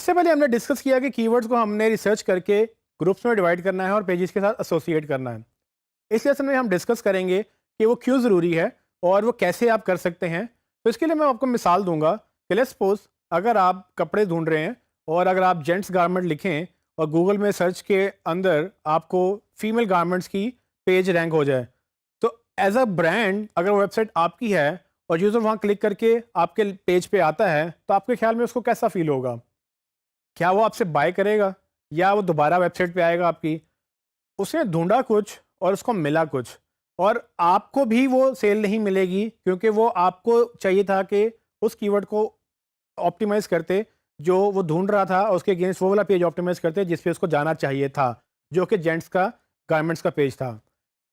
इससे पहले हमने डिस्कस किया कि कीवर्ड्स को हमने रिसर्च करके ग्रुप्स में डिवाइड करना है और पेजेस के साथ एसोसिएट करना है। इस लेसन में हम डिस्कस करेंगे कि वो क्यों ज़रूरी है और वो कैसे आप कर सकते हैं। तो इसके लिए मैं आपको मिसाल दूंगा कि लेट्स सपोज अगर आप कपड़े ढूंढ रहे हैं और अगर आप जेंट्स गारमेंट लिखें और गूगल में सर्च के अंदर आपको फीमेल गारमेंट्स की पेज रैंक हो जाए, तो एज अ ब्रांड अगर वेबसाइट आपकी है और यूज़र वहाँ क्लिक करके आपके पेज पे आता है, तो आपके ख्याल में उसको कैसा फील होगा? क्या वो आपसे बाय करेगा या वो दोबारा वेबसाइट पे आएगा आपकी? उसने ढूँढा कुछ और उसको मिला कुछ, और आपको भी वो सेल नहीं मिलेगी क्योंकि वो आपको चाहिए था कि उस कीवर्ड को ऑप्टिमाइज़ करते, जो वो ढूँढ रहा था और उसके अगेंस्ट वो वाला पेज ऑप्टिमाइज़ करते जिस पे उसको जाना चाहिए था, जो कि जेंट्स का गारमेंट्स का पेज था।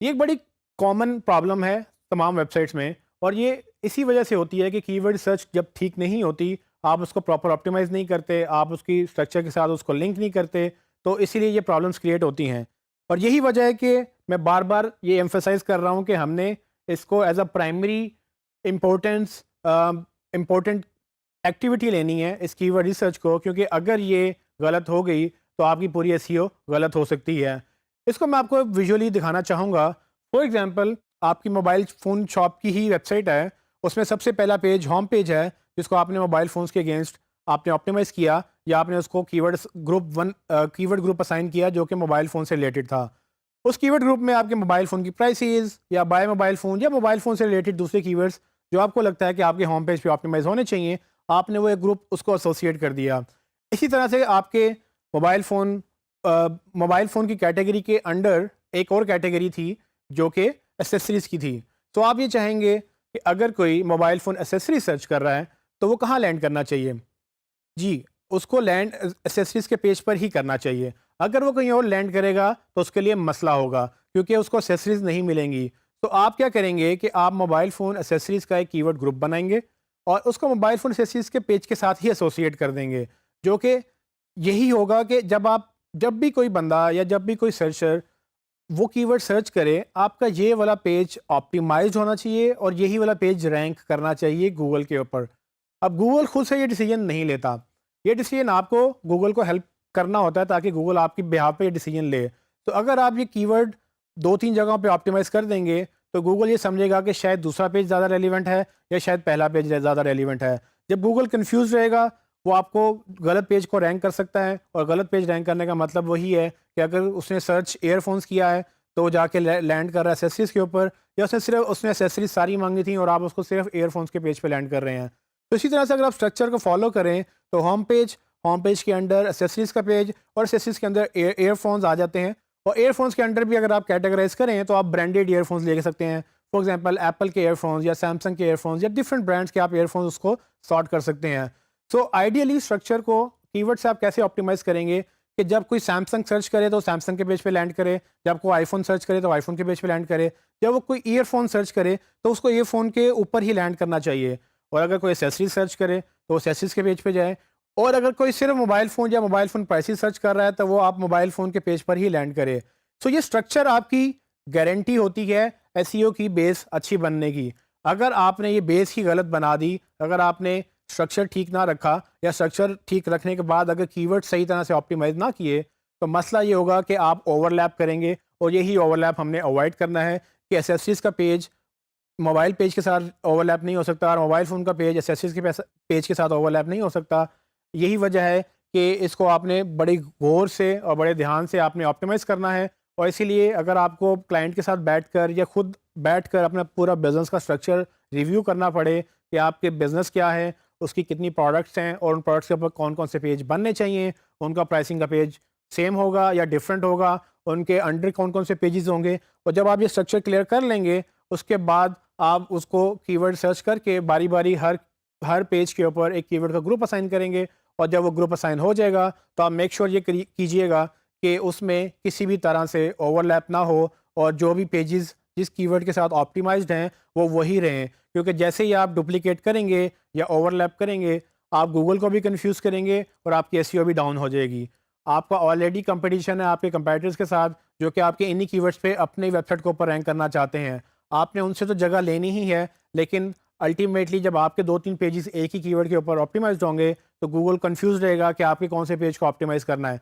ये एक बड़ी कॉमन प्रॉब्लम है तमाम वेबसाइट्स में, और ये इसी वजह से होती है कि कीवर्ड सर्च जब ठीक नहीं होती, आप उसको प्रॉपर ऑप्टिमाइज़ नहीं करते, आप उसकी स्ट्रक्चर के साथ उसको लिंक नहीं करते, तो इसीलिए ये प्रॉब्लम्स क्रिएट होती हैं। और यही वजह है कि मैं बार-बार ये एम्फसाइज़ कर रहा हूँ कि हमने इसको as a primary importance important activity लेनी है इस कीवर्ड रिसर्च को, क्योंकि अगर ये गलत हो गई तो आपकी पूरी एसईओ गलत हो सकती है। इसको मैं आपको विजुअली दिखाना चाहूँगा। फॉर एग्जांपल, आपकी मोबाइल फ़ोन शॉप की ही वेबसाइट है, उसमें सबसे पहला पेज होम पेज है, जिसको आपने मोबाइल फ़ोन्स के अगेंस्ट आपने ऑप्टिमाइज़ किया या आपने उसको कीवर्ड ग्रुप असाइन किया जो कि मोबाइल फ़ोन से रिलेटेड था। उस कीवर्ड ग्रुप में आपके मोबाइल फ़ोन की प्राइसेस या बाय मोबाइल फ़ोन या मोबाइल फ़ोन से रिलेटेड दूसरे कीवर्ड्स जो आपको लगता है कि आपके होम पेज पे ऑप्टिमाइज़ होने चाहिए, आपने वो एक ग्रुप उसको एसोसिएट कर दिया। इसी तरह से आपके मोबाइल फ़ोन मोबाइल फ़ोन की कैटेगरी के अंडर एक और कैटेगरी थी जो कि एसेसरीज़ की थी। तो आप ये चाहेंगे कि अगर कोई मोबाइल फ़ोन एसेसरी सर्च कर रहा है, तो वो कहाँ लैंड करना चाहिए? जी, उसको लैंड एक्सेसरीज़ के पेज पर ही करना चाहिए। अगर वो कहीं और लैंड करेगा तो उसके लिए मसला होगा, क्योंकि उसको एक्सेसरीज़ नहीं मिलेंगी। तो आप क्या करेंगे कि आप मोबाइल फ़ोन एक्सेसरीज़ का एक कीवर्ड ग्रुप बनाएँगे और उसको मोबाइल फ़ोन एक्सेसरीज़ के पेज के साथ ही एसोसिएट कर देंगे। जो कि यही होगा कि जब भी कोई बंदा या जब भी कोई सर्चर वो कीवर्ड सर्च करे, आपका ये वाला पेज ऑप्टिमाइज़्ड होना चाहिए और यही वाला पेज रैंक करना चाहिए गूगल के ऊपर। अब गूगल खुद से ये डिसीजन नहीं लेता। ये डिसीजन आपको गूगल को हेल्प करना होता है ताकि गूगल आपकी बिहाफ पे ये डिसीजन ले। तो अगर आप ये कीवर्ड 2-3 जगहों पे ऑप्टिमाइज़ कर देंगे, तो गूगल ये समझेगा कि शायद दूसरा पेज ज़्यादा रेलेवेंट है या शायद पहला पेज ज़्यादा रेलेवेंट है। जब गूगल कन्फ्यूज़ रहेगा, वो आपको गलत पेज को रैंक कर सकता है, और गलत पेज रैंक करने का मतलब वही है कि अगर उसने सर्च ईयरफ़ोन्स किया है, तो वो जाके लैंड कर रहा है एक्सेसरीज़ के ऊपर, या उसने एक्सेसरीज़ सारी माँगी थी और आप उसको सिर्फ़ ईयरफ़ोन्स के पेज पे लैंड कर रहे हैं। तो इसी तरह से अगर आप स्ट्रक्चर को फॉलो करें, तो होम पेज के अंडर एसेसरीज़ का पेज और एसेसरीज़ के अंदर ईयरफोन्स आ जाते हैं। और ईयरफोन्स के अंडर भी अगर आप कैटेगराइज करें तो आप ब्रांडेड ईयरफोन्स ले सकते हैं। फॉर एग्जांपल एप्पल के ईयरफोन्स या सैमसंग के ईयरफोन्स या डिफरेंट ब्रांड्स के आप ईयरफोन्स उसको सॉर्ट कर सकते हैं। सो आइडियली स्ट्रक्चर को कीवर्ड से आप कैसे ऑप्टिमाइज़ करेंगे कि जब कोई सैमसंग सर्च करे तो सैमसंग के पेज पे लैंड करे, जब कोई आईफ़ोन सर्च करे तो आईफ़ोन के पेज पे लैंड करे, जब वो कोई ईयरफ़ोन सर्च करे तो उसको ईयरफ़ोन के ऊपर ही लैंड करना चाहिए, और अगर कोई एक्सेसरीज़ सर्च करे तो एक्सेसरीज़ के पेज पे जाए, और अगर कोई सिर्फ मोबाइल फ़ोन या मोबाइल फ़ोन प्राइसेस सर्च कर रहा है तो वो आप मोबाइल फ़ोन के पेज पर ही लैंड करे। सो ये स्ट्रक्चर आपकी गारंटी होती है एसईओ की बेस अच्छी बनने की। अगर आपने ये बेस ही गलत बना दी, अगर आपने स्ट्रक्चर ठीक ना रखा या स्ट्रक्चर ठीक रखने के बाद अगर कीवर्ड सही तरह से ऑप्टिमाइज़ ना किए, तो मसला ये होगा कि आप ओवरलैप करेंगे, और यही ओवरलैप हमने अवॉइड करना है कि एक्सेसरीज़ का पेज मोबाइल पेज के साथ ओवरलैप नहीं हो सकता और मोबाइल फ़ोन का पेज एक्सेसरीज़ के पेज के साथ ओवरलैप नहीं हो सकता। यही वजह है कि इसको आपने बड़े गौर से और बड़े ध्यान से आपने ऑप्टिमाइज़ करना है। और इसीलिए अगर आपको क्लाइंट के साथ बैठकर या खुद बैठकर अपना पूरा बिज़नेस का स्ट्रक्चर रिव्यू करना पड़े कि आपके बिज़नेस क्या है, उसकी कितनी प्रोडक्ट्स हैं और उन प्रोडक्ट्स के ऊपर कौन-कौन से पेज बनने चाहिए, उनका प्राइसिंग का पेज सेम होगा या डिफरेंट होगा, उनके अंडर कौन-कौन से पेजेज़ होंगे, और जब आप ये स्ट्रक्चर क्लियर कर लेंगे, उसके बाद आप उसको कीवर्ड सर्च करके बारी-बारी हर हर पेज के ऊपर एक कीवर्ड का ग्रुप असाइन करेंगे, और जब वो ग्रुप असाइन हो जाएगा तो आप मेक श्योर ये कीजिएगा कि उसमें किसी भी तरह से ओवरलैप ना हो, और जो भी पेजेस जिस कीवर्ड के साथ ऑप्टिमाइज्ड हैं वो वही रहें, क्योंकि जैसे ही आप डुप्लीकेट करेंगे या ओवरलैप करेंगे, आप गूगल को भी कंफ्यूज करेंगे और आपकी एसईओ भी डाउन हो जाएगी। आपका ऑलरेडी कंपटीशन है आपके कंपेटिटर्स के साथ, जो कि आपके इन्हीं कीवर्ड्स पे अपनी वेबसाइट के ऊपर रैंक करना चाहते हैं। आपने उनसे तो जगह लेनी ही है, लेकिन अल्टीमेटली जब आपके 2-3 पेजेस एक ही कीवर्ड के ऊपर ऑप्टिमाइज्ड होंगे, तो गूगल कंफ्यूज रहेगा कि आपके कौन से पेज को ऑप्टिमाइज़ करना है।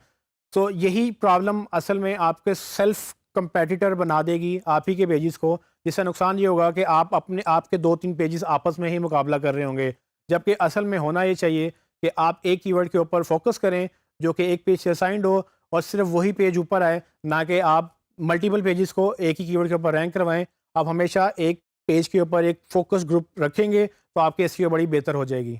तो यही प्रॉब्लम असल में आपके सेल्फ कंपेटिटर बना देगी आप ही के पेजेस को, जिससे नुकसान ये होगा कि आप अपने आपके 2-3 पेजेस आपस में ही मुकाबला कर रहे होंगे। जबकि असल में होना ये चाहिए कि आप एक कीवर्ड के ऊपर फोकस करें जो कि एक पेज से असाइंड हो और सिर्फ वही पेज ऊपर आए, ना कि आप मल्टीपल पेजेस को एक ही कीवर्ड के ऊपर रैंक करवाएं। आप हमेशा एक पेज के ऊपर एक फोकस ग्रुप रखेंगे तो आपकी एसईओ बड़ी बेहतर हो जाएगी।